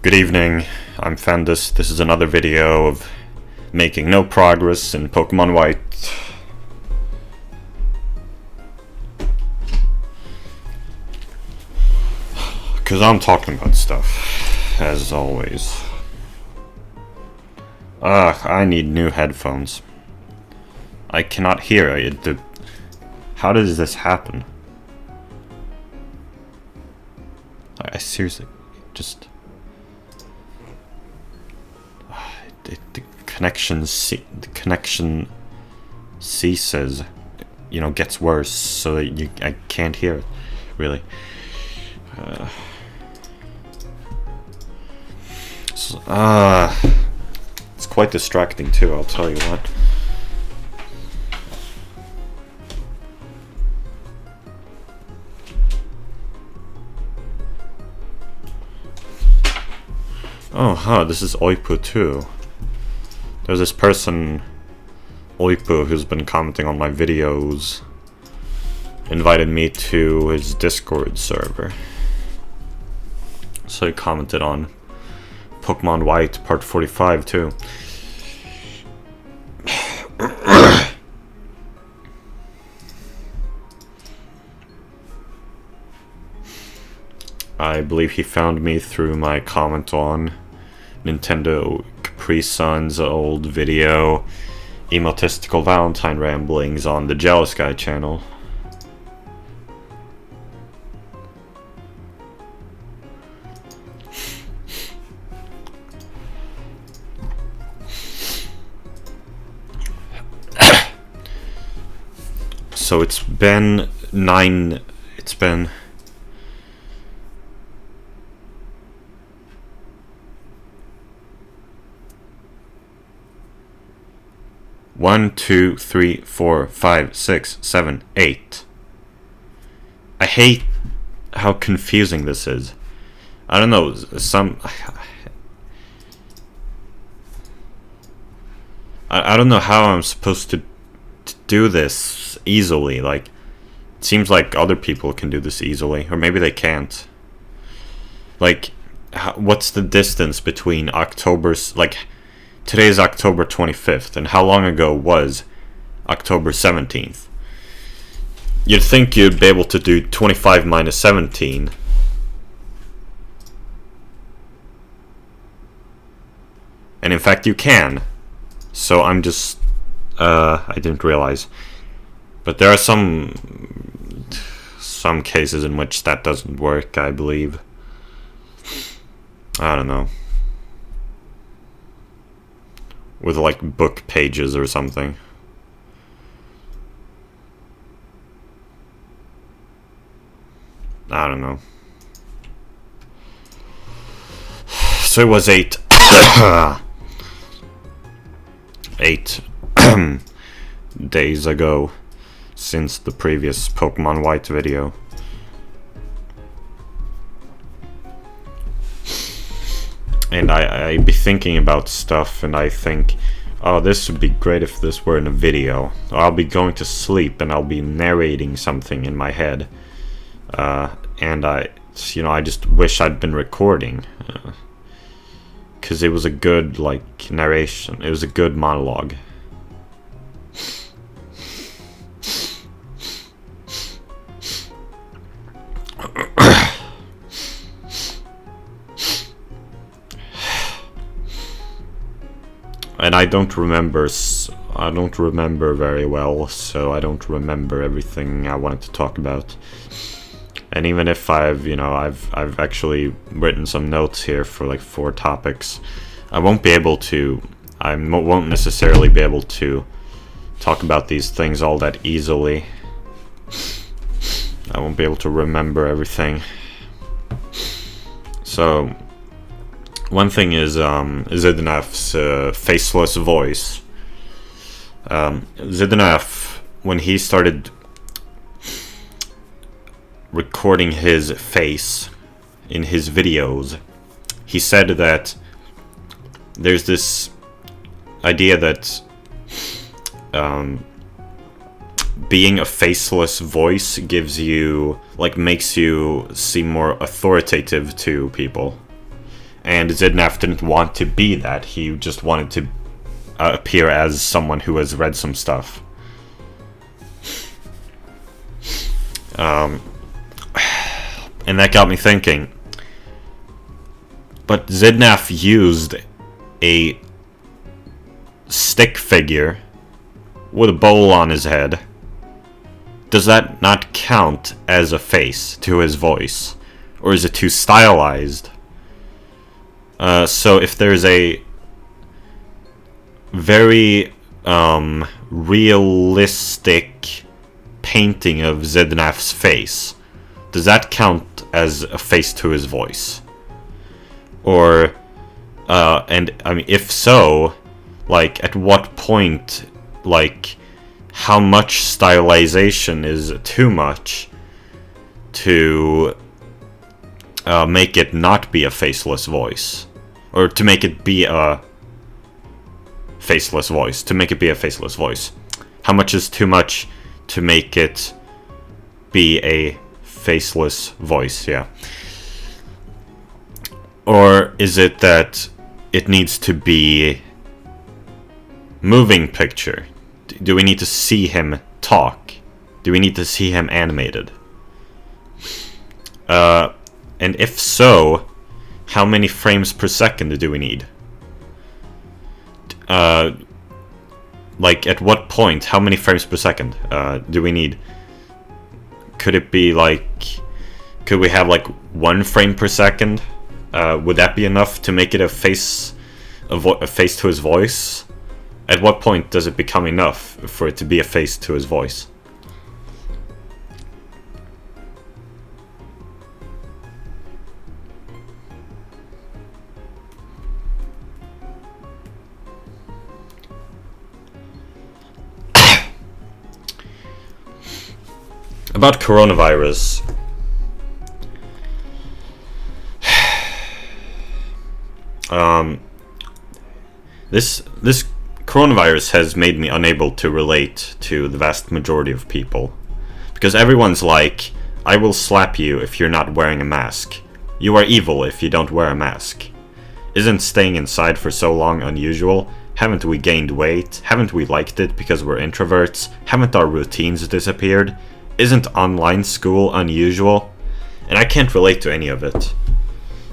Good evening, I'm Fandus. This is another video of making no progress in Pokemon White. Because I'm talking about stuff, as always. I need new headphones. I cannot hear it. How does this happen? I seriously just... The connection ceases, gets worse, so that I can't hear it, really. It's quite distracting too, I'll tell you what. This is Oipu too. There's this person, Oipu, who's been commenting on my videos, invited me to his Discord server. So he commented on Pokemon White Part 45 too. I believe he found me through my comment on Nintendo Capri Sun's old video, Emotistical Valentine Ramblings, on the Jealous Guy channel. So it's been 1, 2, 3, 4, 5, 6, 7, 8. I hate how confusing this is. I don't know, I don't know how I'm supposed to do this easily. Like, it seems like other people can do this easily, or maybe they can't. Like, what's the distance between today's October 25th, and how long ago was October 17th? You'd think you'd be able to do 25 minus 17. And in fact you can. So I'm just... I didn't realize. But there are some cases in which that doesn't work, I believe. I don't know. With like book pages or something. I don't know. So it was 8 days ago since the previous Pokemon White video. And I be thinking about stuff, and I think, oh, this would be great if this were in a video. Or I'll be going to sleep and I'll be narrating something in my head. And I just wish I'd been recording. Because it was a good, narration. It was a good monologue. And I don't remember very well, so I don't remember everything I wanted to talk about. And even if I've actually written some notes here for 4 topics, I won't necessarily be able to talk about these things all that easily. I won't be able to remember everything. So, one thing is Zidnaf's Faceless voice. Zidnaf, when he started recording his face in his videos, he said that there's this idea that being a faceless voice gives you, makes you seem more authoritative to people. And Zidnaf didn't want to be that. He just wanted to appear as someone who has read some stuff. And that got me thinking. But Zidnaf used a stick figure with a bowl on his head. Does that not count as a face to his voice? Or is it too stylized? So if there's a very realistic painting of Zidnaf's face, does that count as a face to his voice? Or, and I mean, if so, like, at what point, like, how much stylization is too much to make it not be a faceless voice? Or to make it be a faceless voice. To make it be a faceless voice. How much is too much to make it be a faceless voice? Yeah. Or is it that it needs to be moving picture? Do we need to see him talk? Do we need to see him animated? And if so, how many frames per second do we need? Like, at what point, how many frames per second do we need? Could it be like, could we have like 1 frame per second? Would that be enough to make it a face to his voice? At what point does it become enough for it to be a face to his voice? About coronavirus. This coronavirus has made me unable to relate to the vast majority of people. Because everyone's like, I will slap you if you're not wearing a mask. You are evil if you don't wear a mask. Isn't staying inside for so long unusual? Haven't we gained weight? Haven't we liked it because we're introverts? Haven't our routines disappeared? Isn't online school unusual? And I can't relate to any of it.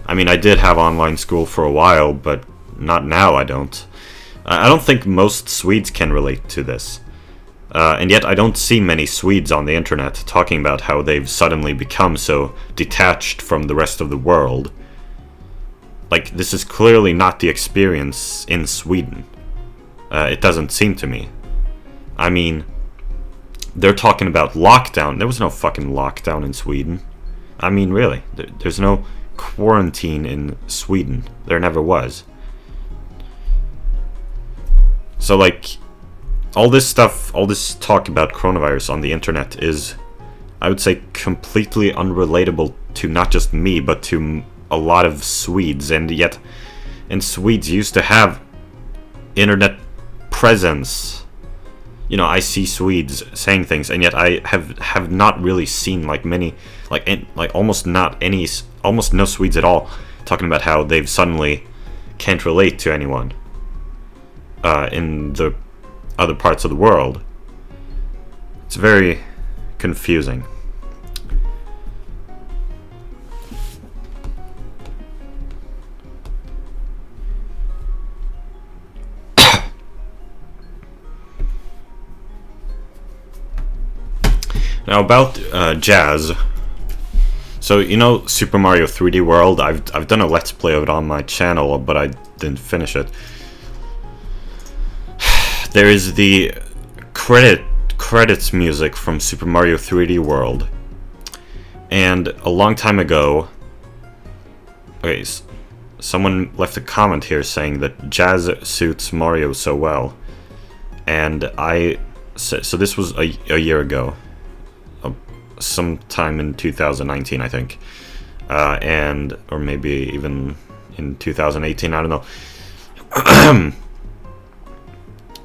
I mean, I did have online school for a while, but not now, I don't. I don't think most Swedes can relate to this. And yet I don't see many Swedes on the internet talking about how they've suddenly become so detached from the rest of the world. Like, this is clearly not the experience in Sweden. It doesn't seem to me. I mean, they're talking about lockdown. There was no fucking lockdown in Sweden. I mean, really. There's no quarantine in Sweden. There never was. So, like, all this stuff, all this talk about coronavirus on the internet is, I would say, completely unrelatable to not just me, but to a lot of Swedes. And yet, Swedes used to have internet presence. You know, I see Swedes saying things, and yet I have not really seen like many, almost no Swedes at all talking about how they've suddenly can't relate to anyone in the other parts of the world. It's very confusing. Now about jazz. So, you know Super Mario 3D World? I've done a Let's Play of it on my channel, but I didn't finish it. There is the credits music from Super Mario 3D World. And a long time ago... Okay, someone left a comment here saying that jazz suits Mario so well. And so this was a year ago. Sometime in 2019, I think, or maybe even in 2018. I don't know.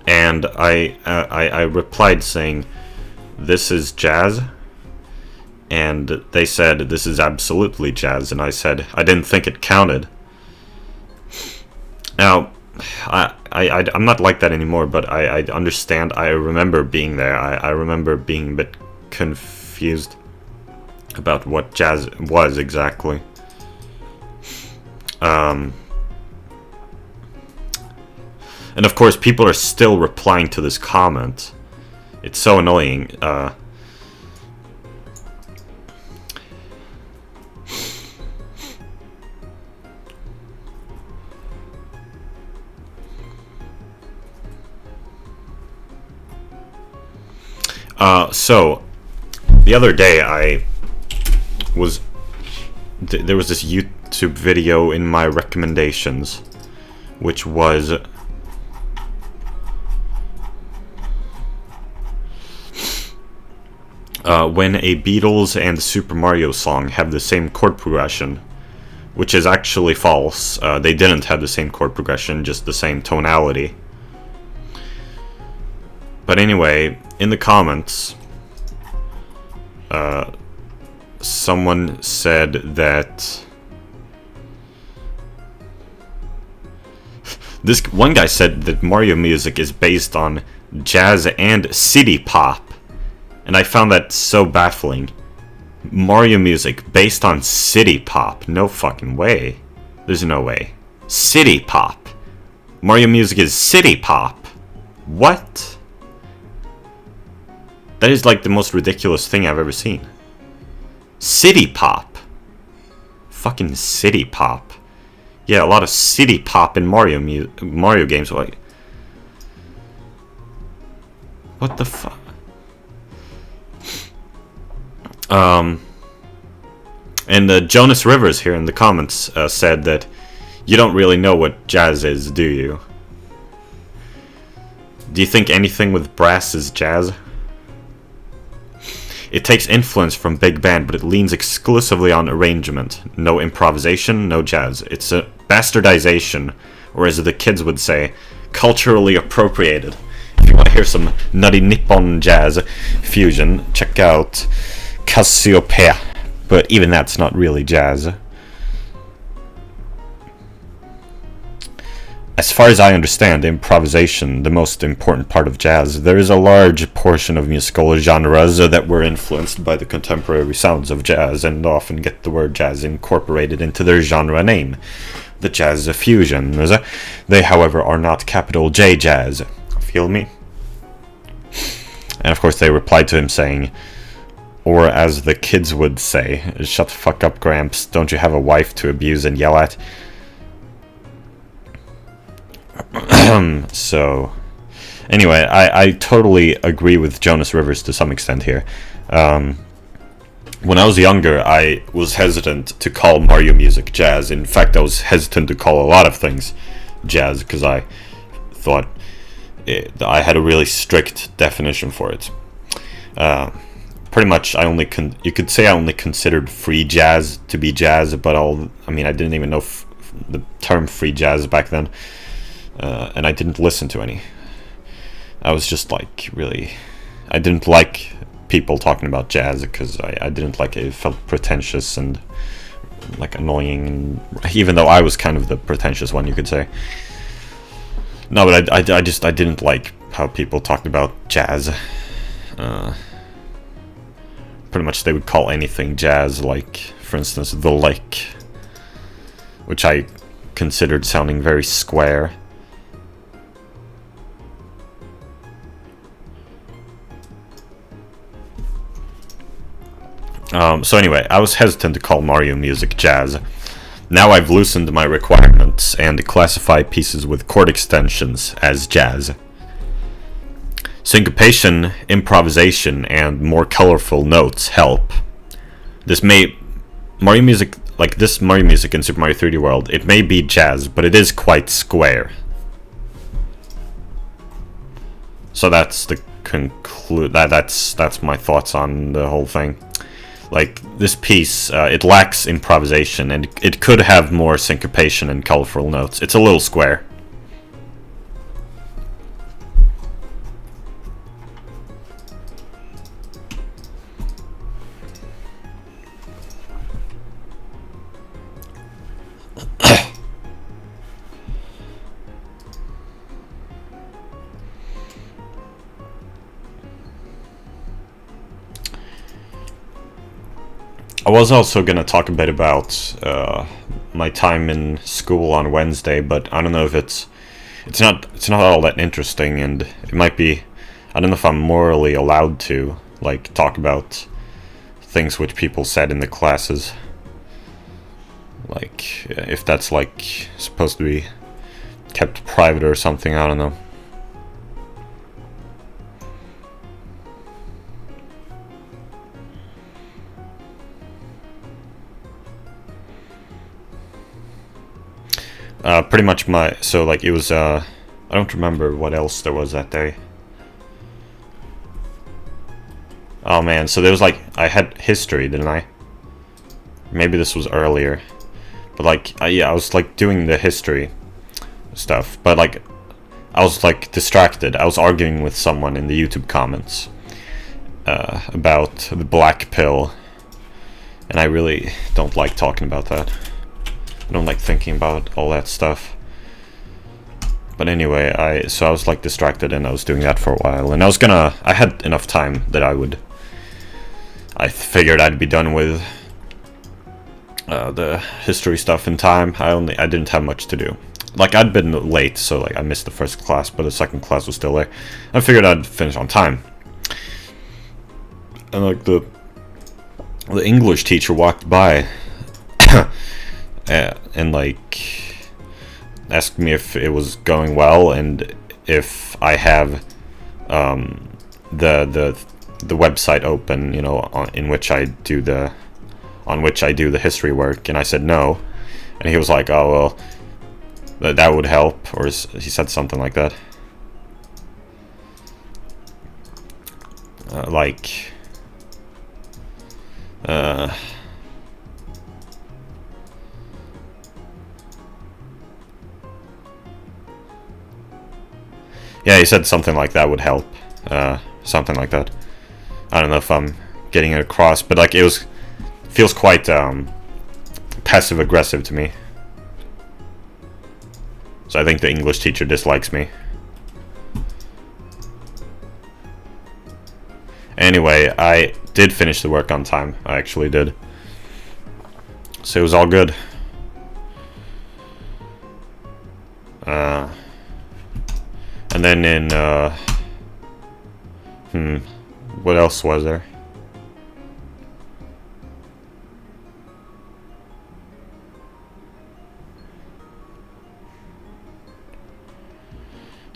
And I replied saying, "This is jazz," and they said, "This is absolutely jazz," and I said, "I didn't think it counted." Now, I'm not like that anymore, but I understand. I remember being there. I remember being a bit confused about what jazz was exactly. And of course, people are still replying to this comment. It's so annoying. So, the other day there was this YouTube video in my recommendations, which was when a Beatles and Super Mario song have the same chord progression, which is actually false. They didn't have the same chord progression, just the same tonality. But anyway, in the comments, someone said that this one guy said that Mario music is based on jazz and city pop, and I found that so baffling. Mario music based on city pop? No fucking way. There's no way. City pop. Mario music is city pop. What? That is like the most ridiculous thing I've ever seen. City pop. Fucking city pop. Yeah, a lot of city pop in Mario games. Like, what the fuck? And Jonas Rivers here in the comments said that you don't really know what jazz is, do you? Do you think anything with brass is jazz? It takes influence from big band, but it leans exclusively on arrangement. No improvisation, no jazz. It's a bastardization, or as the kids would say, culturally appropriated. If you want to hear some nutty Nippon jazz fusion, check out Cassiopeia. But even that's not really jazz. As far as I understand improvisation, the most important part of jazz, there is a large portion of musical genres that were influenced by the contemporary sounds of jazz and often get the word jazz incorporated into their genre name. The jazz fusions. They, however, are not capital J jazz. Feel me? And of course they replied to him saying, or as the kids would say, shut the fuck up, Gramps, don't you have a wife to abuse and yell at? So, anyway, I totally agree with Jonas Rivers to some extent here. When I was younger, I was hesitant to call Mario music jazz. In fact, I was hesitant to call a lot of things jazz because I thought I had a really strict definition for it. Pretty much, you could say I only considered free jazz to be jazz, but I didn't even know the term free jazz back then. And I didn't listen to any. I was just like, really, I didn't like people talking about jazz because I didn't like it. It felt pretentious and like annoying, and even though I was kind of the pretentious one, you could say. No, but I didn't like how people talked about jazz. Pretty much they would call anything jazz, like, for instance, The Lick, which I considered sounding very square. So anyway, I was hesitant to call Mario music jazz. Now I've loosened my requirements and classify pieces with chord extensions as jazz. Syncopation, improvisation, and more colorful notes help. Mario music, like this Mario music in Super Mario 3D World, it may be jazz, but it is quite square. So that's the that's my thoughts on the whole thing. Like, this piece, it lacks improvisation, and it could have more syncopation and colorful notes. It's a little square. I was also gonna talk a bit about my time in school on Wednesday, but I don't know if it's not all that interesting, and it might be, I don't know if I'm morally allowed to like talk about things which people said in the classes, like if that's like supposed to be kept private or something. I don't know. Pretty much so like it was, I don't remember what else there was that day. Oh man, so there was like, I had history, didn't I? Maybe this was earlier. But like, yeah, I was like doing the history stuff, but like, I was like distracted. I was arguing with someone in the YouTube comments about the black pill, and I really don't like talking about that. I don't like thinking about all that stuff. But anyway, I was like distracted, and I was doing that for a while, and I had enough time that I figured I'd be done with the history stuff in time. I didn't have much to do. Like, I'd been late, so like I missed the first class, but the second class was still there. I figured I'd finish on time. And like the English teacher walked by and like asked me if it was going well and if I have the website open, you know, on which I do the history work, and I said no, and he was like, oh well, that would help, or he said something like that. Yeah, he said something like that would help, something like that. I don't know if I'm getting it across, but like feels quite passive aggressive to me. So I think the English teacher dislikes me. Anyway, I did finish the work on time. I actually did. So it was all good. And then in what else was there?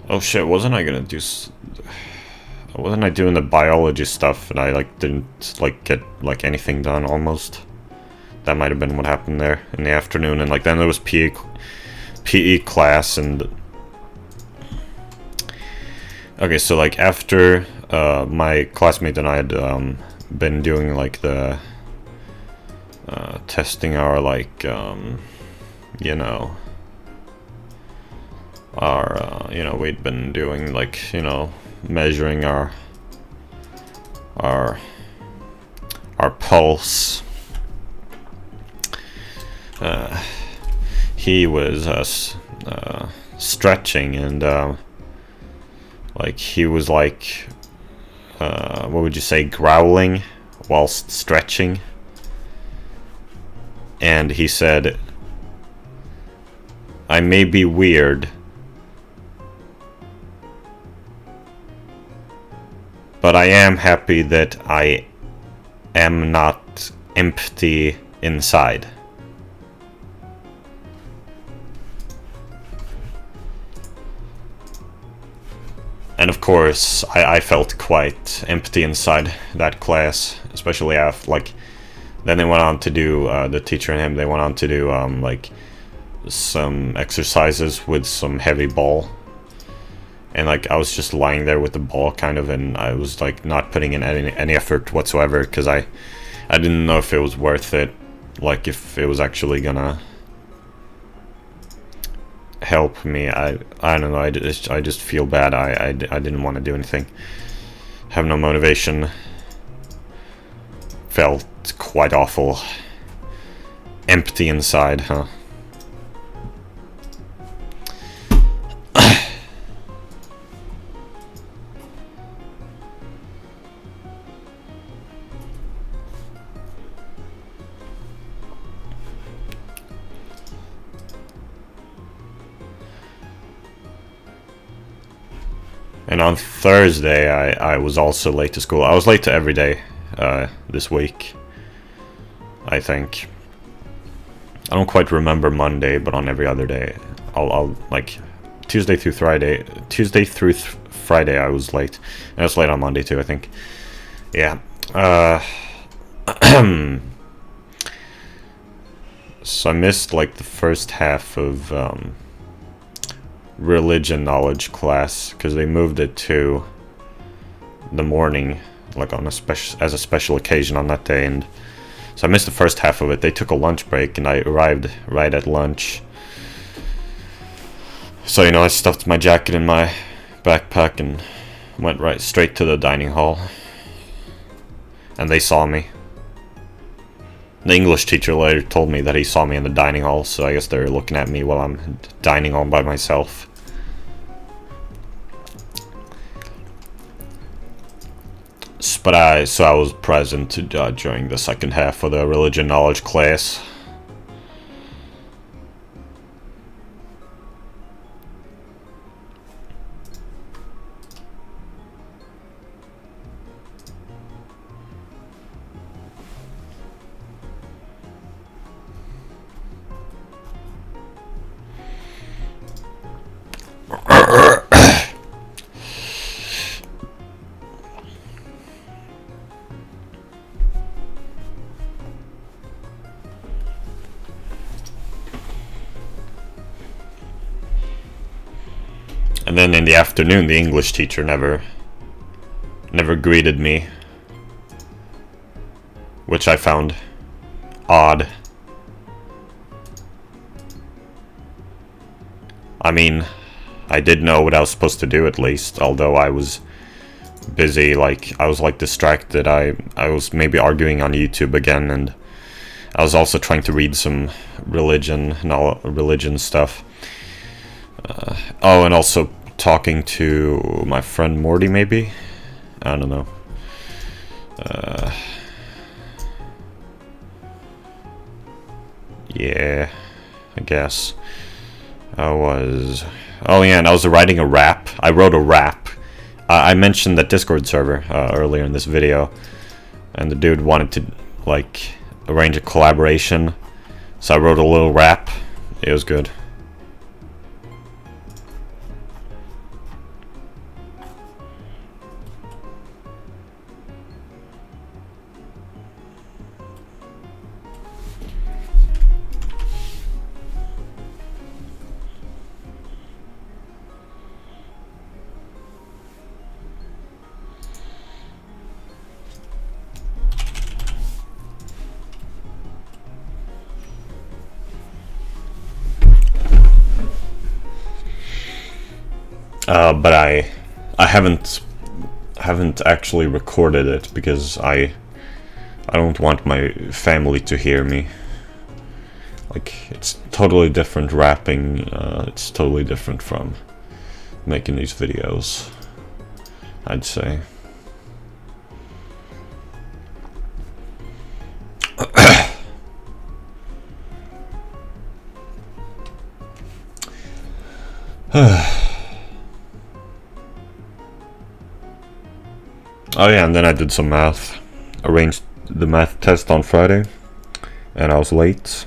Oh shit, wasn't I doing the biology stuff, and I like didn't like get like anything done almost? That might have been what happened there in the afternoon, and like then there was PE class, and okay, so like after my classmate and I had been doing like the testing our like you know, our you know, we'd been doing like, you know, measuring our pulse. He was stretching, and like he was like what would you say, growling whilst stretching, and he said, I may be weird, but I am happy that I am not empty inside. And of course, I felt quite empty inside that class, especially after, like, then they went on to do, the teacher and him, they went on to do, like, some exercises with some heavy ball. And, like, I was just lying there with the ball, kind of, and I was, like, not putting in any effort whatsoever, because I didn't know if it was worth it, like, if it was actually gonna help me. I don't know, I just feel bad. I didn't want to do anything. Have no motivation. Felt quite awful. Empty inside, huh? And on Thursday, I was also late to school. I was late to every day this week, I think. I don't quite remember Monday, but on every other day, I'll like Tuesday through Friday I was late. And I was late on Monday too, I think. Yeah. So I missed like the first half of religion knowledge class because they moved it to the morning, like on as a special occasion on that day, and so I missed the first half of it. They took a lunch break and I arrived right at lunch. So, you know, I stuffed my jacket in my backpack and went right straight to the dining hall. And they saw me. The English teacher later told me that he saw me in the dining hall, so I guess they're looking at me while I'm dining all by myself. But so I was present during the second half of the religion knowledge class. And then in the afternoon, the English teacher never greeted me, which I found odd. I mean, I did know what I was supposed to do at least, although I was busy, like, I was like distracted. I was maybe arguing on YouTube again, and I was also trying to read some religion stuff. Oh, and also talking to my friend Morty, maybe? I don't know. Yeah, I guess. Oh yeah, and I was writing a rap. I wrote a rap. I mentioned that Discord server earlier in this video, and the dude wanted to, like, arrange a collaboration, so I wrote a little rap. It was good. But I haven't actually recorded it because I don't want my family to hear me. Like, it's totally different rapping. It's totally different from making these videos, I'd say. Oh yeah, and then I did some math. Arranged the math test on Friday, and I was late.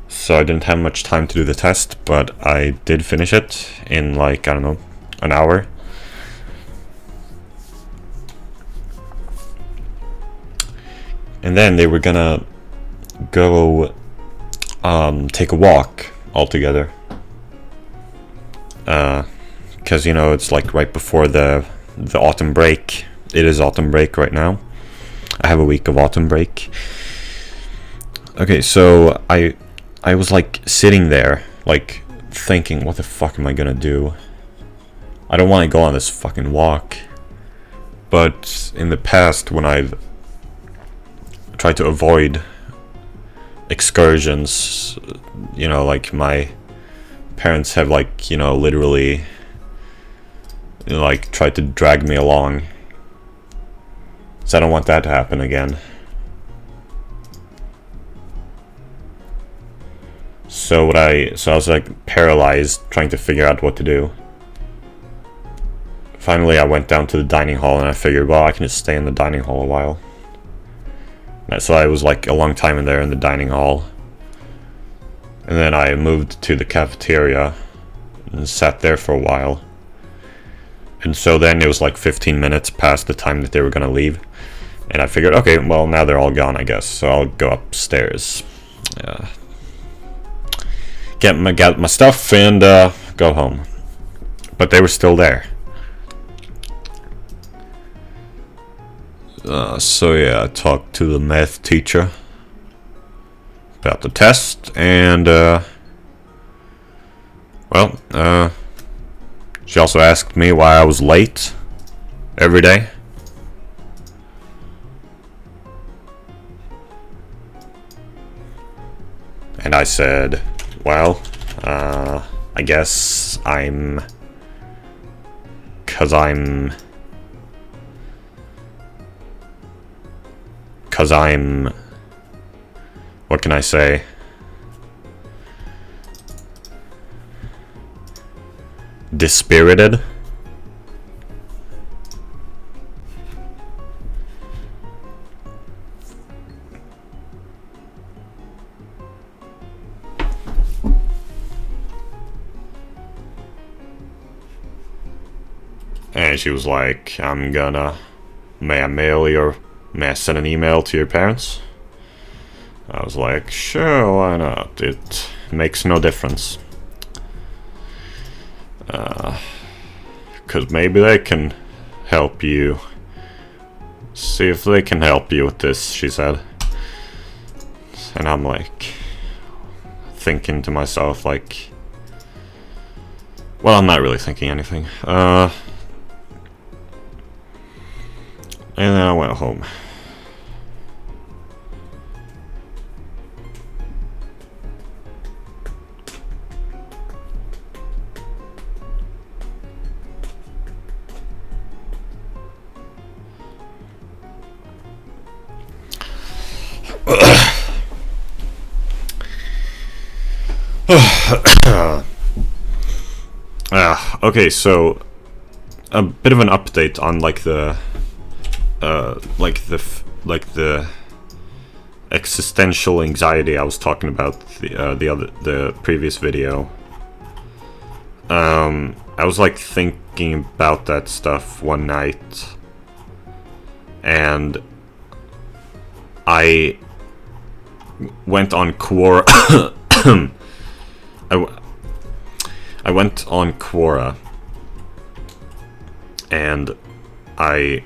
So I didn't have much time to do the test, but I did finish it in, like, I don't know, an hour. And then they were gonna go take a walk all together. Because, you know, it's like right before the autumn break. It is autumn break right now. I have a week of autumn break. Okay, so I was like sitting there, like thinking, what the fuck am I gonna do? I don't want to go on this fucking walk. But in the past, when I've tried to avoid excursions, you know, like, my parents have, like, you know, literally, like, tried to drag me along. So I don't want that to happen again. So I was like paralyzed, trying to figure out what to do. finally I went down to the dining hall, and I figured, well, I can just stay in the dining hall a while. So I was like a long time in there in the dining hall. And then I moved to the cafeteria and sat there for a while. And so then it was like 15 minutes past the time that they were gonna leave. And I figured, okay, well, now they're all gone, I guess. So I'll go upstairs. Get my stuff and go home. But they were still there. So yeah, I talked to the math teacher about the test, and she also asked me why I was late every day. And I said, well, I guess cause I'm what can I say? Dispirited. And she was like, may I send an email to your parents? I was like, sure, why not? It makes no difference. Because maybe they can help you. See if they can help you with this, she said. And I'm like, thinking to myself, like, well, I'm not really thinking anything. And then I went home. Okay, so a bit of an update on like the existential anxiety I was talking about the previous video. I was like thinking about that stuff one night, and I went on Quora. I went on Quora, and I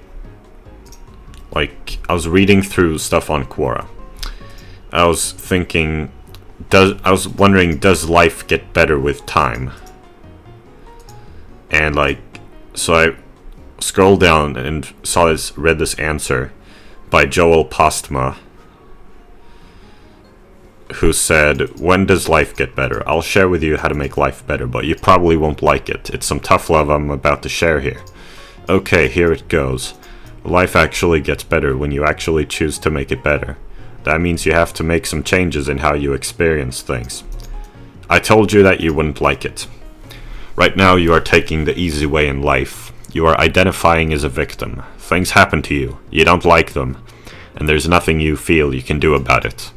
was reading through stuff on Quora. I was thinking, I was wondering, does life get better with time? And so I scrolled down and read this answer by Joel Postma, who said, when does life get better? I'll share with you how to make life better, but you probably won't like it. It's some tough love I'm about to share here. Okay, here it goes. Life actually gets better when you actually choose to make it better. That means you have to make some changes in how you experience things. I told you that you wouldn't like it. Right now you are taking the easy way in life. You are identifying as a victim. Things happen to you. You don't like them. And there's nothing you feel you can do about it.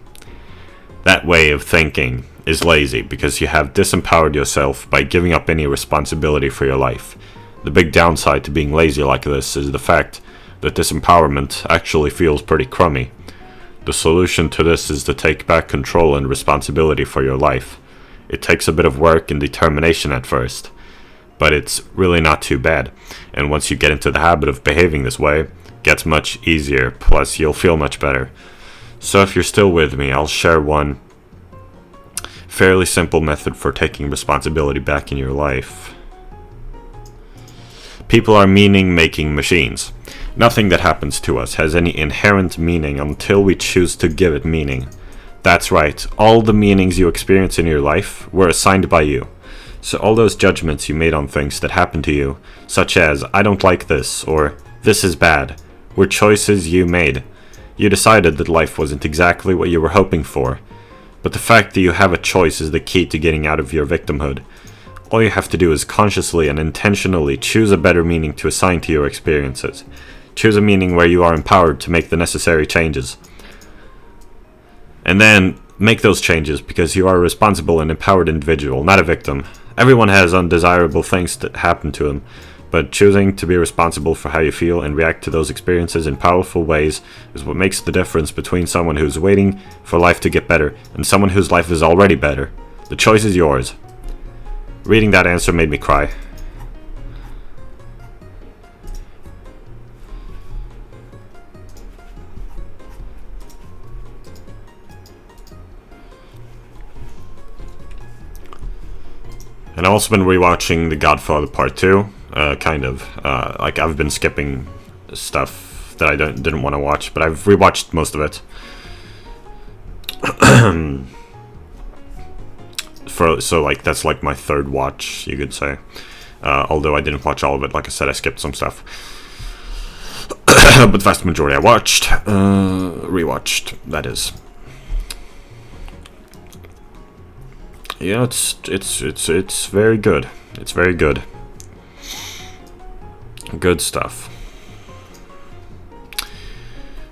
That way of thinking is lazy because you have disempowered yourself by giving up any responsibility for your life. The big downside to being lazy like this is the fact that disempowerment actually feels pretty crummy. The solution to this is to take back control and responsibility for your life. It takes a bit of work and determination at first, but it's really not too bad. And once you get into the habit of behaving this way, it gets much easier, plus you'll feel much better. So if you're still with me, I'll share one fairly simple method for taking responsibility back in your life. People are meaning-making machines. Nothing that happens to us has any inherent meaning until we choose to give it meaning. That's right, all the meanings you experience in your life were assigned by you. So all those judgments you made on things that happened to you, such as, I don't like this, or this is bad, were choices you made. You decided that life wasn't exactly what you were hoping for. But the fact that you have a choice is the key to getting out of your victimhood. all you have to do is consciously and intentionally choose a better meaning to assign to your experiences. Choose a meaning where you are empowered to make the necessary changes. And then make those changes because you are a responsible and empowered individual, not a victim. Everyone has undesirable things that happen to them, but choosing to be responsible for how you feel and react to those experiences in powerful ways is what makes the difference between someone who's waiting for life to get better and someone whose life is already better. The choice is yours. Reading that answer made me cry. And I've also been rewatching The Godfather Part II, kind of. Like, I've been skipping stuff that I didn't want to watch, but I've rewatched most of it. So, like, that's like my third watch, you could say. Although I didn't watch all of it, like I said, I skipped some stuff. But the vast majority I watched, rewatched, that is. Yeah, it's very good. It's very good. Good stuff.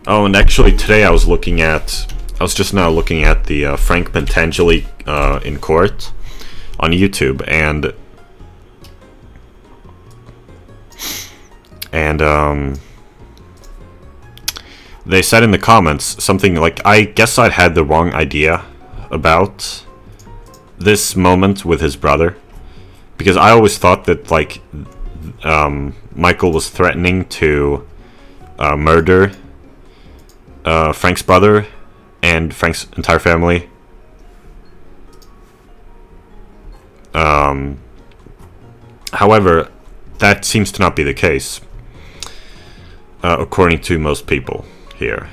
Oh, and actually today I was just now looking at the Frank Pentangeli in court on YouTube, and they said in the comments something like, I guess I'd had the wrong idea about this moment with his brother, because I always thought that, like, Michael was threatening to murder Frank's brother and Frank's entire family. However, that seems to not be the case, according to most people here.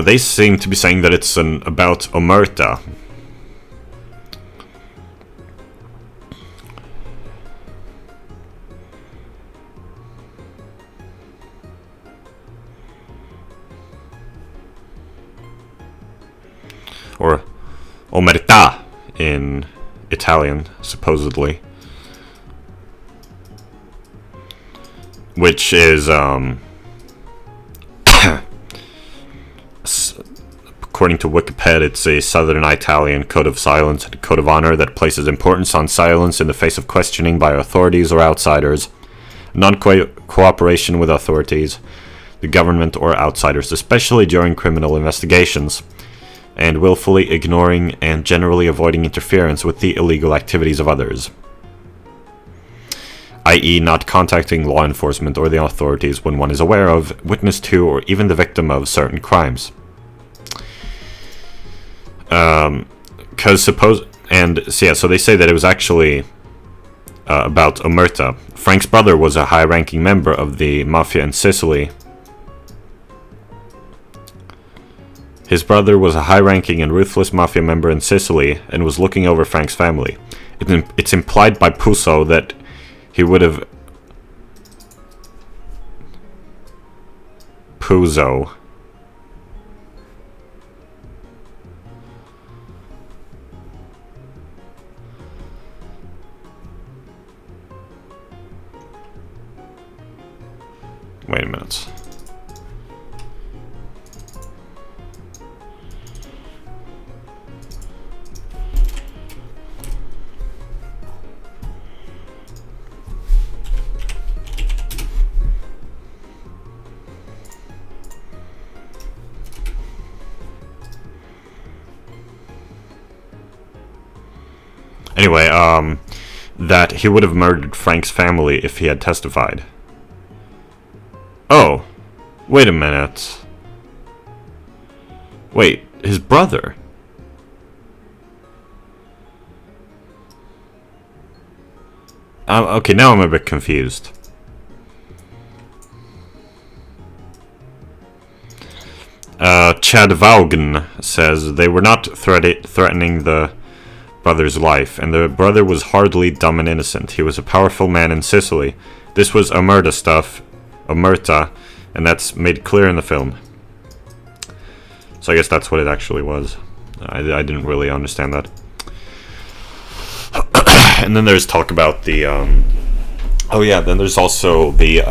They seem to be saying that it's about Omerta. Or Omerta in Italian, supposedly. Which is, according to Wikipedia, it's a Southern Italian code of silence and code of honor that places importance on silence in the face of questioning by authorities or outsiders, non-cooperation with authorities, the government or outsiders, especially during criminal investigations, and willfully ignoring and generally avoiding interference with the illegal activities of others, i.e. not contacting law enforcement or the authorities when one is aware of, witness to, or even the victim of certain crimes. So they say that it was actually about Omerta. Frank's brother was a high-ranking member of the mafia in Sicily. His brother was a high-ranking and ruthless mafia member in Sicily and was looking over Frank's family. It's implied by Puso that he would have... Puso. Wait a minute. Anyway, that he would have murdered Frank's family if he had testified. Oh, wait a minute. Wait, his brother? Okay, now I'm a bit confused. Chad Vaughan says they were not threatening the brother's life, and the brother was hardly dumb and innocent. He was a powerful man in Sicily. This was Omerta stuff, Omerta, and that's made clear in the film. So I guess that's what it actually was. I didn't really understand that. And then there's talk about the oh yeah, then there's also the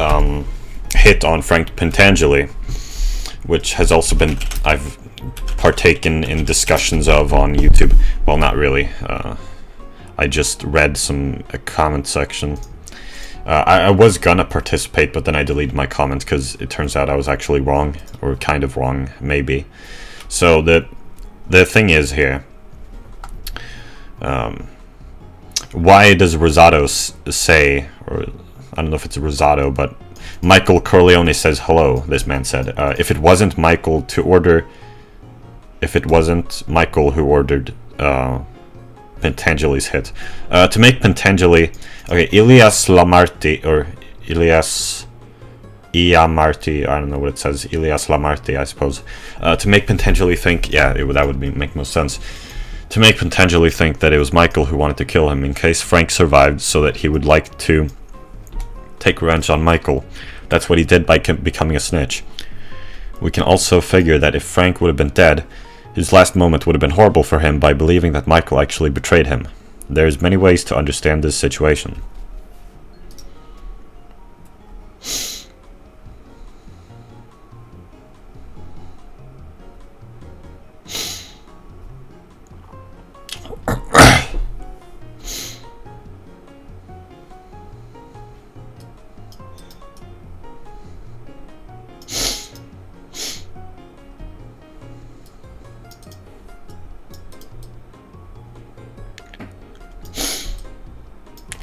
hit on Frank Pentangeli, which has also been, I've partaken in discussions of on YouTube. Well, not really. I just read some comment section. I was gonna participate, but then I deleted my comments because it turns out I was actually wrong, or kind of wrong, maybe. So the thing is here, why does Rosado say, or I don't know if it's Rosado, but Michael Corleone says hello, this man said. If it wasn't Michael who ordered Pentangeli's hit. To make Pentangeli, okay, Ilias Lamarty, or Ilias Iamarty, I don't know what it says, Ilias Lamarty, I suppose. To make Pentangeli think, yeah, that would make most sense. To make Pentangeli think that it was Michael who wanted to kill him in case Frank survived, so that he would like to take revenge on Michael. That's what he did by becoming a snitch. We can also figure that if Frank would have been dead, his last moment would have been horrible for him by believing that Michael actually betrayed him. There's many ways to understand this situation.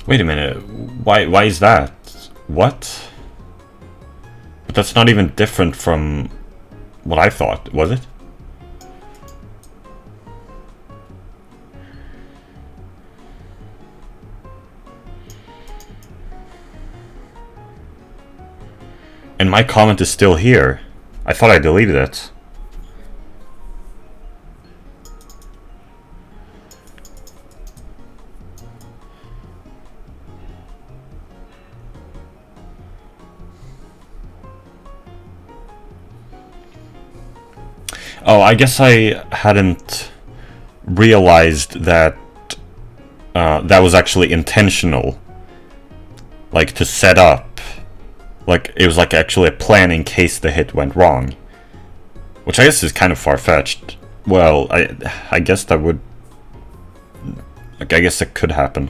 Wait a minute, why is that? What? But that's not even different from what I thought, was it? And my comment is still here. I thought I deleted it. Oh, I guess I hadn't realized that that was actually intentional. Like, to set up. Like, it was like actually a plan in case the hit went wrong. Which I guess is kind of far-fetched. Well, I guess that would... Like, I guess it could happen.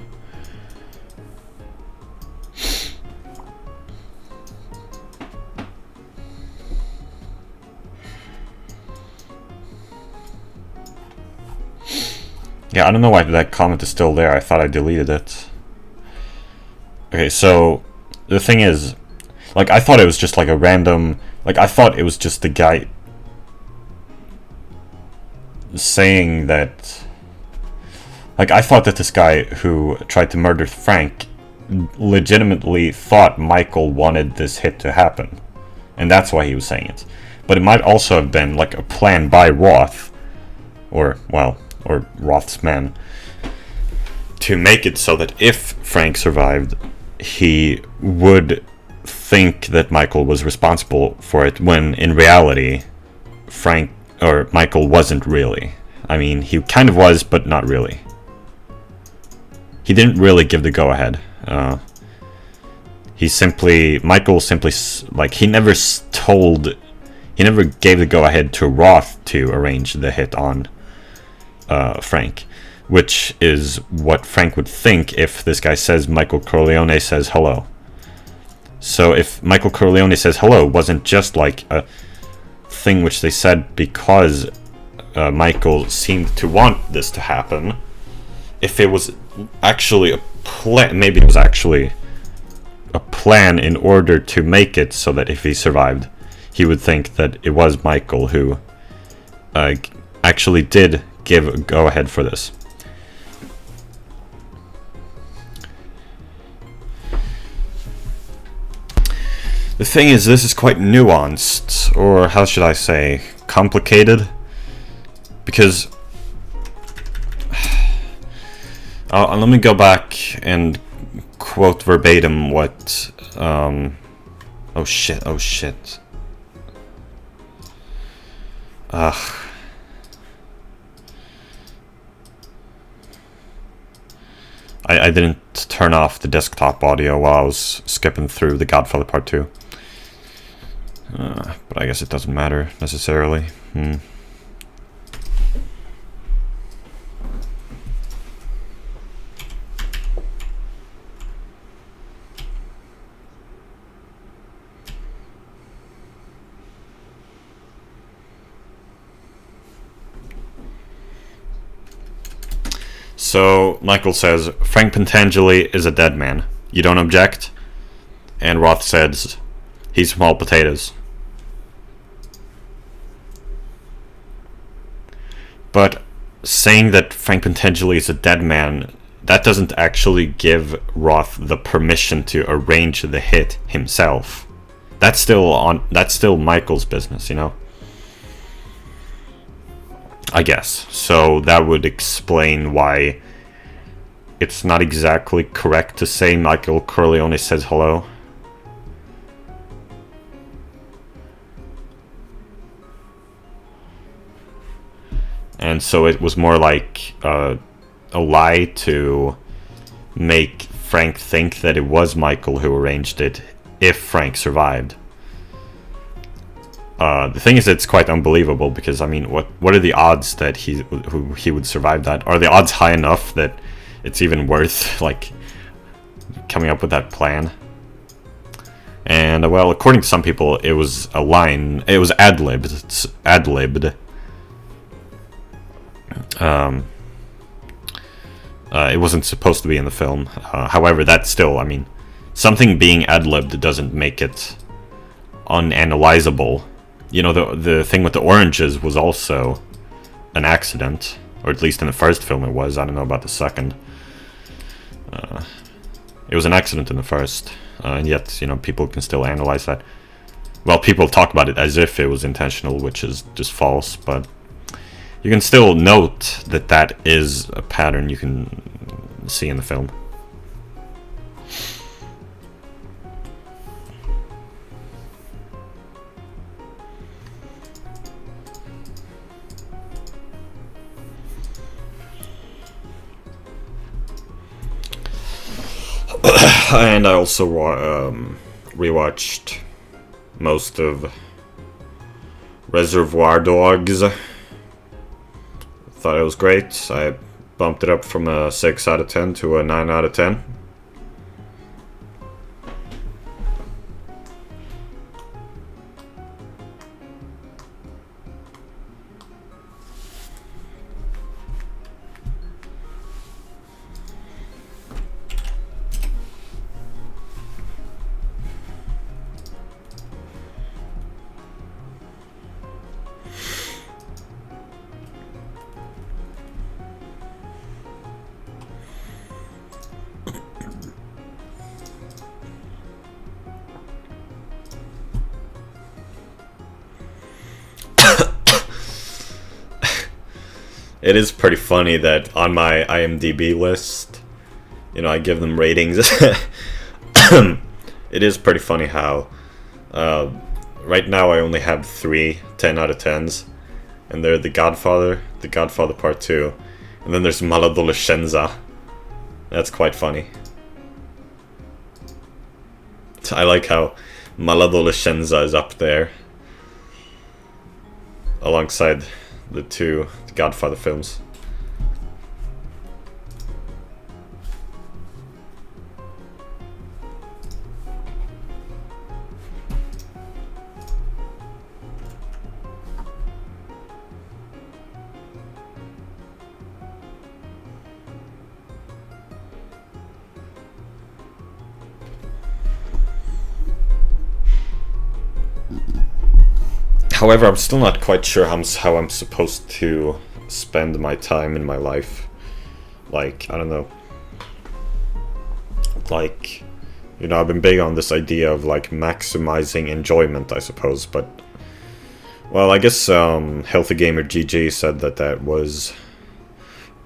Yeah, I don't know why that comment is still there. I thought I deleted it. Okay, so the thing is, like, I thought it was just like a random, like, I thought it was just the guy saying that, like, I thought that this guy who tried to murder Frank legitimately thought Michael wanted this hit to happen, and that's why he was saying it. But it might also have been like a plan by Roth, or, well, or Roth's men, to make it so that if Frank survived, he would think that Michael was responsible for it, when in reality, Frank, or Michael, wasn't really. I mean, he kind of was, but not really. He didn't really give the go-ahead. Michael simply, like, he never gave the go-ahead to Roth to arrange the hit on Frank, which is what Frank would think if this guy says Michael Corleone says hello. So if Michael Corleone says hello wasn't just like a thing which they said because Michael seemed to want this to happen, if it was actually a plan, maybe it was actually a plan in order to make it so that if he survived, he would think that it was Michael who actually did give a go-ahead for this. The thing is, this is quite nuanced, or how should I say, complicated, because let me go back and quote verbatim what oh shit. I didn't turn off the desktop audio while I was skipping through the Godfather Part 2. But I guess it doesn't matter necessarily. So, Michael says, Frank Pentangeli is a dead man. You don't object? And Roth says, he's small potatoes. But saying that Frank Pentangeli is a dead man, that doesn't actually give Roth the permission to arrange the hit himself. That's still Michael's business, you know? I guess. So that would explain why it's not exactly correct to say Michael Corleone says hello. And so it was more like a lie to make Frank think that it was Michael who arranged it if Frank survived. The thing is, it's quite unbelievable because, I mean, what are the odds that he would survive that? Are the odds high enough that it's even worth, like, coming up with that plan? And, well, according to some people, it was a line. It was ad-libbed. It's ad-libbed. It wasn't supposed to be in the film. However, that's still, I mean, something being ad-libbed doesn't make it unanalyzable. You know, the thing with the oranges was also an accident, or at least in the first film it was. I don't know about the second. It was an accident in the first, and yet, you know, people can still analyze that. Well, people talk about it as if it was intentional, which is just false, but you can still note that that is a pattern you can see in the film. And I also rewatched most of Reservoir Dogs. Thought it was great. I bumped it up from a 6 out of 10 to a 9 out of 10. It is pretty funny that on my IMDb list, you know, I give them ratings. It is pretty funny how right now I only have 3 10 out of 10s, and they're The Godfather, The Godfather Part 2, and then there's Maladolescenza. That's quite funny. I like how Maladolescenza is up there alongside the 2 Godfather films. However, I'm still not quite sure how I'm supposed to spend my time in my life. Like, I don't know. Like, you know, I've been big on this idea of, like, maximizing enjoyment, I suppose, but... Well, I guess, Healthy Gamer GG said that that was...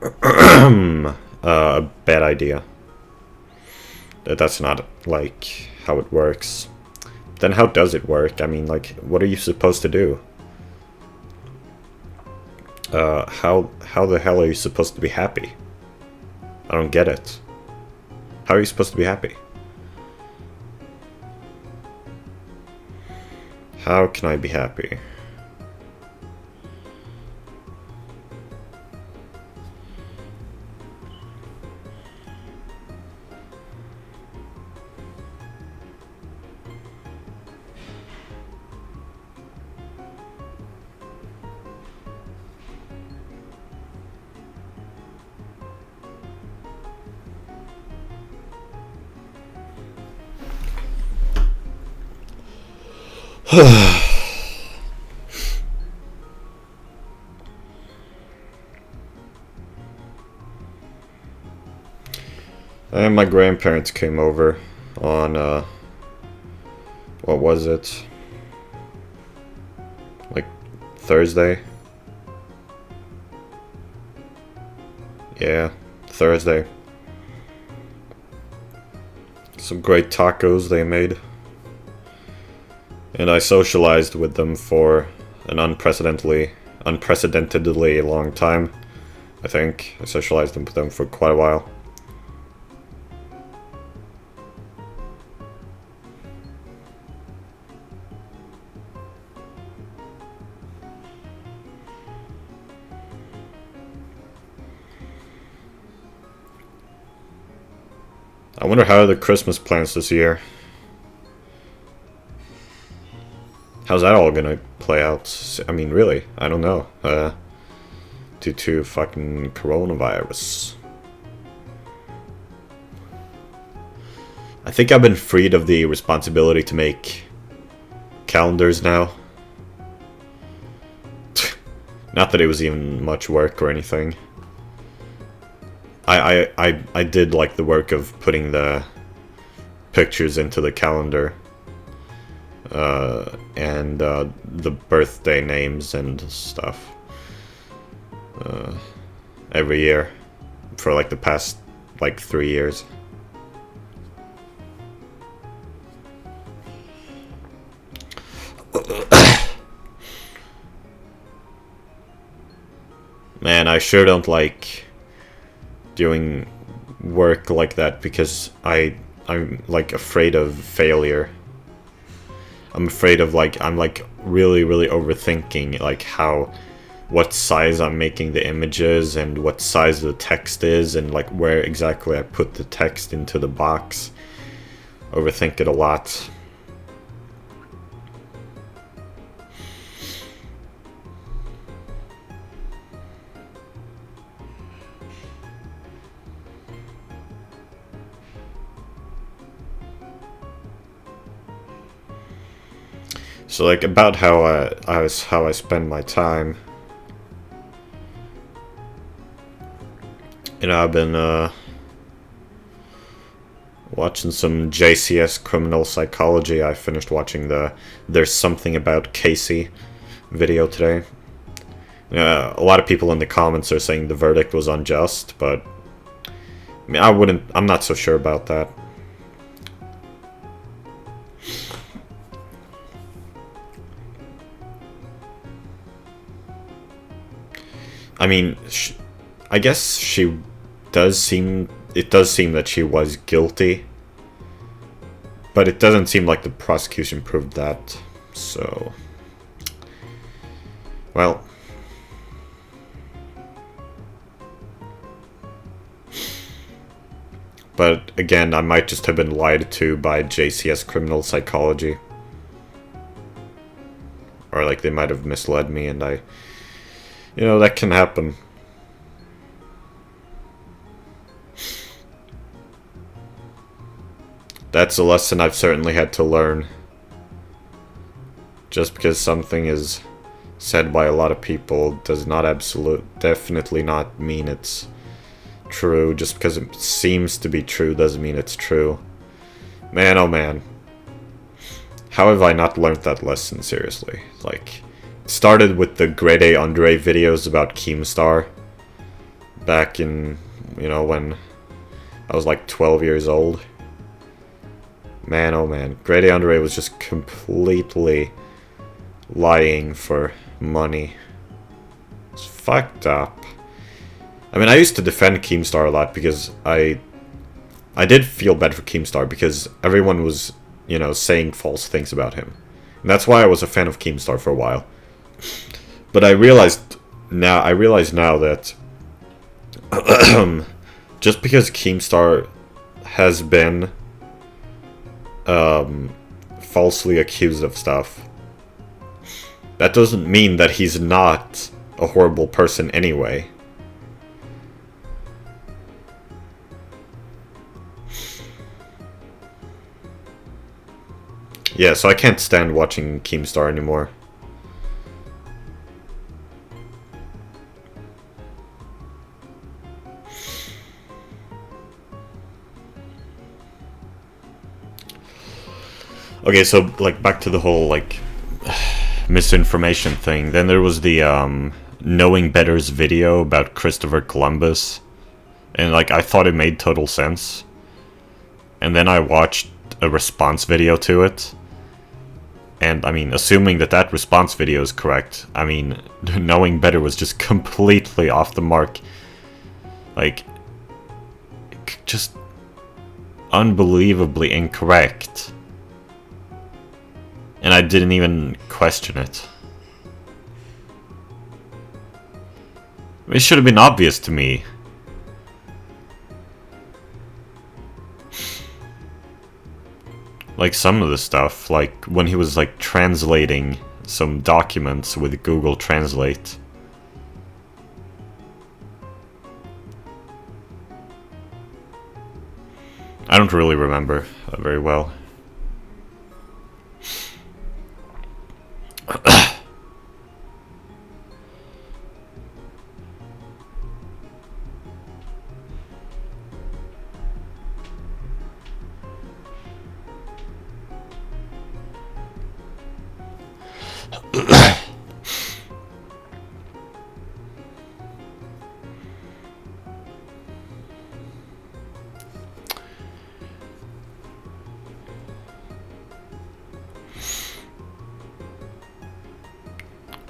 a bad idea. That's not, like, how it works. Then how does it work? I mean, like, what are you supposed to do? How the hell are you supposed to be happy? I don't get it. How are you supposed to be happy? How can I be happy? And my grandparents came over on, what was it? Like, Thursday? Yeah, Thursday. Some great tacos they made. And I socialized with them for an unprecedentedly long time. I think I socialized with them for quite a while. I wonder how are the Christmas plans this year. How's that all gonna play out? I mean, really, I don't know. Due to fucking coronavirus. I think I've been freed of the responsibility to make calendars now. Not that it was even much work or anything. I did like the work of putting the pictures into the calendar. And the birthday names and stuff. Every year. For like the past, like, 3 years. Man, I sure don't like doing work like that because I'm like afraid of failure. I'm afraid of I'm really overthinking like what size I'm making the images and what size the text is and like where exactly I put the text into the box. Overthink it a lot. So like about how I spend my time. You know, I've been watching some JCS criminal psychology. I finished watching the There's Something About Casey video today. A lot of people in the comments are saying the verdict was unjust, but I mean, I'm not so sure about that. I mean, I guess it does seem that she was guilty, but it doesn't seem like the prosecution proved that, so, well, but again, I might just have been lied to by JCS criminal psychology, or like they might have misled me, and you know, that can happen. That's a lesson I've certainly had to learn. Just because something is said by a lot of people does not definitely not mean it's true. Just because it seems to be true doesn't mean it's true. Man, oh man. How have I not learned that lesson, seriously? Like, it started with the Grade A Andre videos about Keemstar. Back in, you know, when I was like 12 years old. Man, oh man. Grade A Andre was just completely lying for money. It's fucked up. I mean, I used to defend Keemstar a lot because I I did feel bad for Keemstar because everyone was, saying false things about him. And that's why I was a fan of Keemstar for a while. But I realized now that just because Keemstar has been falsely accused of stuff, that doesn't mean that he's not a horrible person anyway. Yeah, so I can't stand watching Keemstar anymore. Okay, so, like, back to the whole, like, misinformation thing. Then there was the, Knowing Better's video about Christopher Columbus. And, like, I thought it made total sense. And then I watched a response video to it. And, I mean, assuming that that response video is correct, I mean, Knowing Better was just completely off the mark. Like, just unbelievably incorrect. And I didn't even question it. It should have been obvious to me. Like some of the stuff, like when he was like translating some documents with Google Translate. I don't really remember very well.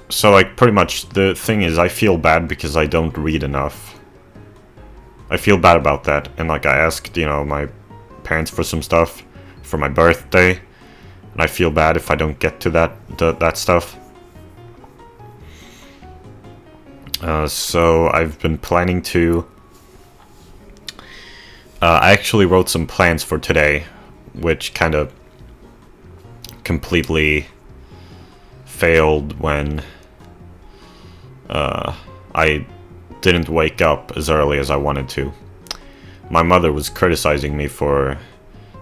So, like, pretty much the thing is, I feel bad because I don't read enough. I feel bad about that, and, like, I asked, my parents for some stuff for my birthday, and I feel bad if I don't get to that stuff. So, I've been planning to... I actually wrote some plans for today, which kind of completely failed when... I didn't wake up as early as I wanted to. My mother was criticizing me for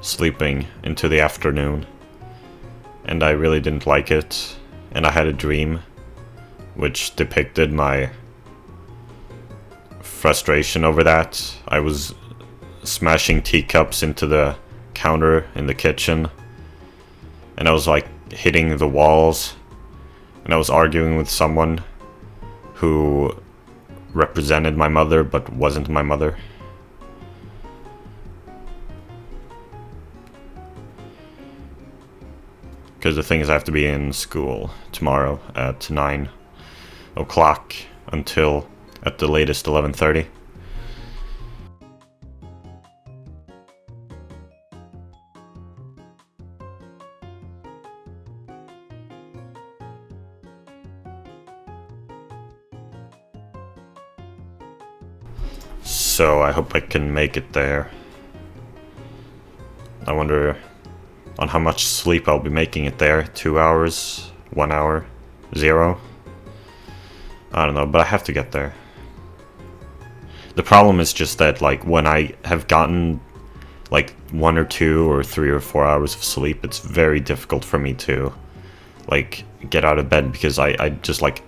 sleeping into the afternoon, and I really didn't like it, and I had a dream which depicted my frustration over that. I was smashing teacups into the counter in the kitchen, and I was like hitting the walls, and I was arguing with someone who represented my mother but wasn't my mother. Because the thing is, I have to be in school tomorrow at 9 o'clock until at the latest 11:30. So I hope I can make it there. I wonder on how much sleep I'll be making it there. 2 hours? 1 hour? 0? I don't know, but I have to get there. The problem is just that, like, when I have gotten like 1 or 2 or 3 or 4 hours of sleep, it's very difficult for me to like get out of bed, because I just like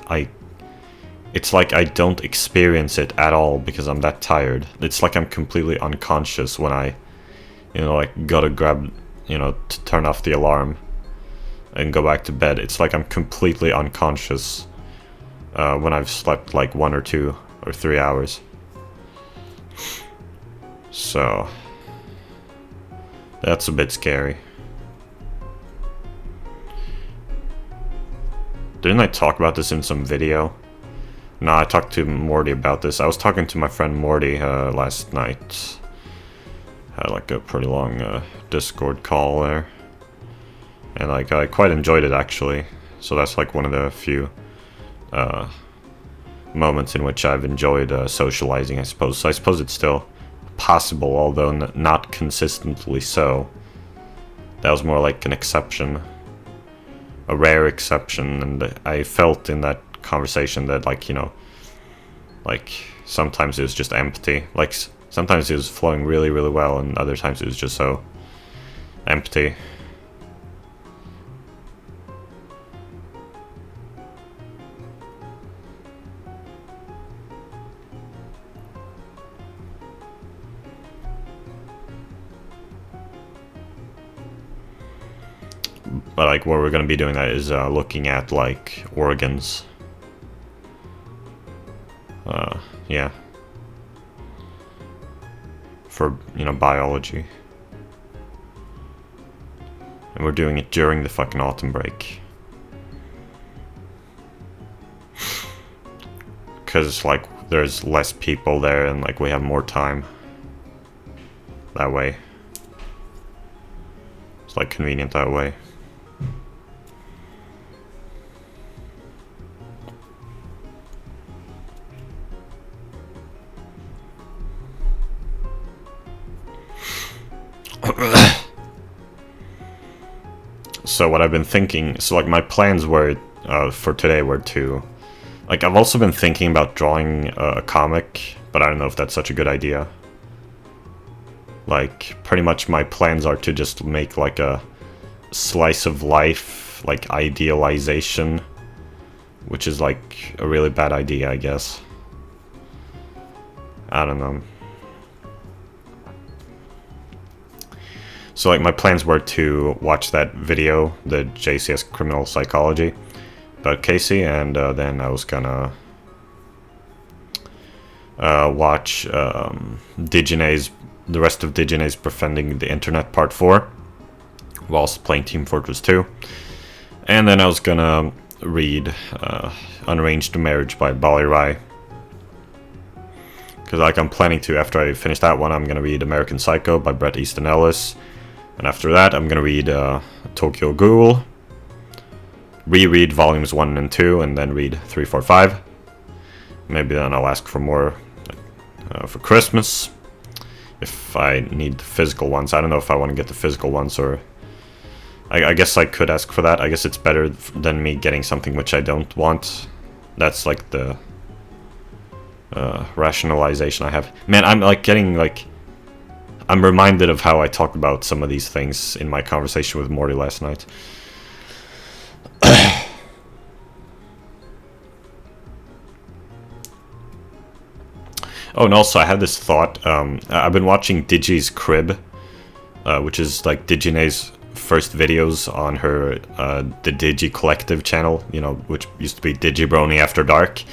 it's like I don't experience it at all because I'm that tired. It's like I'm completely unconscious when I, like, gotta grab, to turn off the alarm and go back to bed. It's like I'm completely unconscious when I've slept like 1 or 2 or 3 hours. So that's a bit scary. Didn't I talk about this in some video? No, I talked to Morty about this. I was talking to my friend Morty last night. had like a pretty long Discord call there, and like I quite enjoyed it actually. So that's like one of the few moments in which I've enjoyed socializing, I suppose. So I suppose it's still possible, although not consistently so. That was more like an exception, a rare exception, and I felt in that conversation that, like, you know, like sometimes it was just empty. Like sometimes it was flowing really, really well, and other times it was just so empty. But like what we're gonna be doing that is looking at like organs. Yeah. For, you know, biology. And we're doing it during the fucking autumn break. Because like there's less people there and like we have more time. That way. It's like convenient that way. So what I've been thinking, so like my plans were for today were to, like, I've also been thinking about drawing a comic, but I don't know if that's such a good idea. Like pretty much my plans are to just make like a slice of life, like idealization, which is like a really bad idea, I guess. I don't know. So like my plans were to watch that video, the JCS Criminal Psychology, about Casey, and then I was gonna watch Digine's, the rest of Digine's Befriending the Internet Part 4, whilst playing Team Fortress 2. And then I was gonna read Unarranged Marriage by Bali Rai. Because like I'm planning to, after I finish that one, I'm gonna read American Psycho by Bret Easton Ellis. And after that, I'm gonna read Tokyo Ghoul, reread volumes 1 and 2, and then read 3, 4, 5. Maybe then I'll ask for more for Christmas, if I need the physical ones. I don't know if I want to get the physical ones, or I guess I could ask for that. I guess it's better than me getting something which I don't want. That's like the rationalization I have. Man, I'm like getting like... I'm reminded of how I talked about some of these things in my conversation with Morty last night. Oh, and also I had this thought. I've been watching Digi's Crib, which is like Digine's first videos on her the Digi Collective channel, you know, which used to be Digibrony After Dark.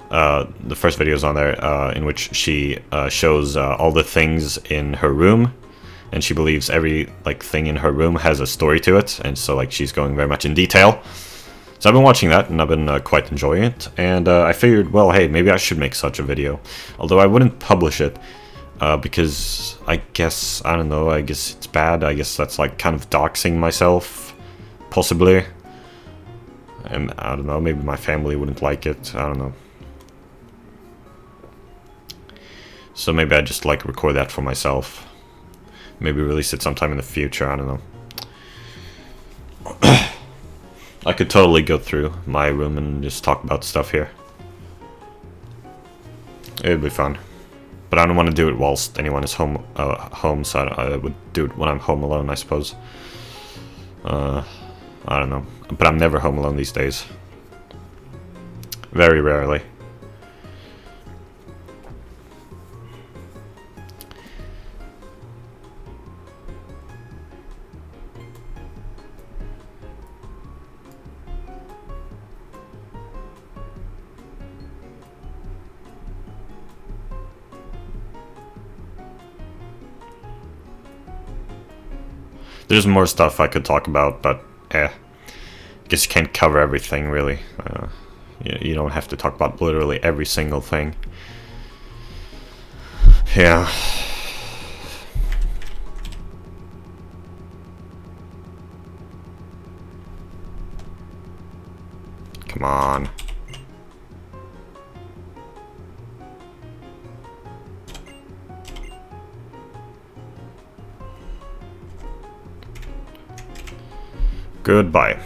The first videos on there in which she shows all the things in her room, and she believes every like thing in her room has a story to it, and so like she's going very much in detail. So I've been watching that, and I've been quite enjoying it, and I figured, well, hey, maybe I should make such a video, although I wouldn't publish it because I guess, I don't know, I guess it's bad. I guess that's like kind of doxing myself, possibly, and I don't know, maybe my family wouldn't like it. I don't know. So maybe I just like record that for myself. Maybe release it sometime in the future, I don't know. I could totally go through my room and just talk about stuff here. It'd be fun. But I don't want to do it whilst anyone is home, so I would do it when I'm home alone, I suppose. I don't know. But I'm never home alone these days. Very rarely. There's more stuff I could talk about, but I guess you can't cover everything, really. You don't have to talk about literally every single thing. Yeah. Come on. Goodbye.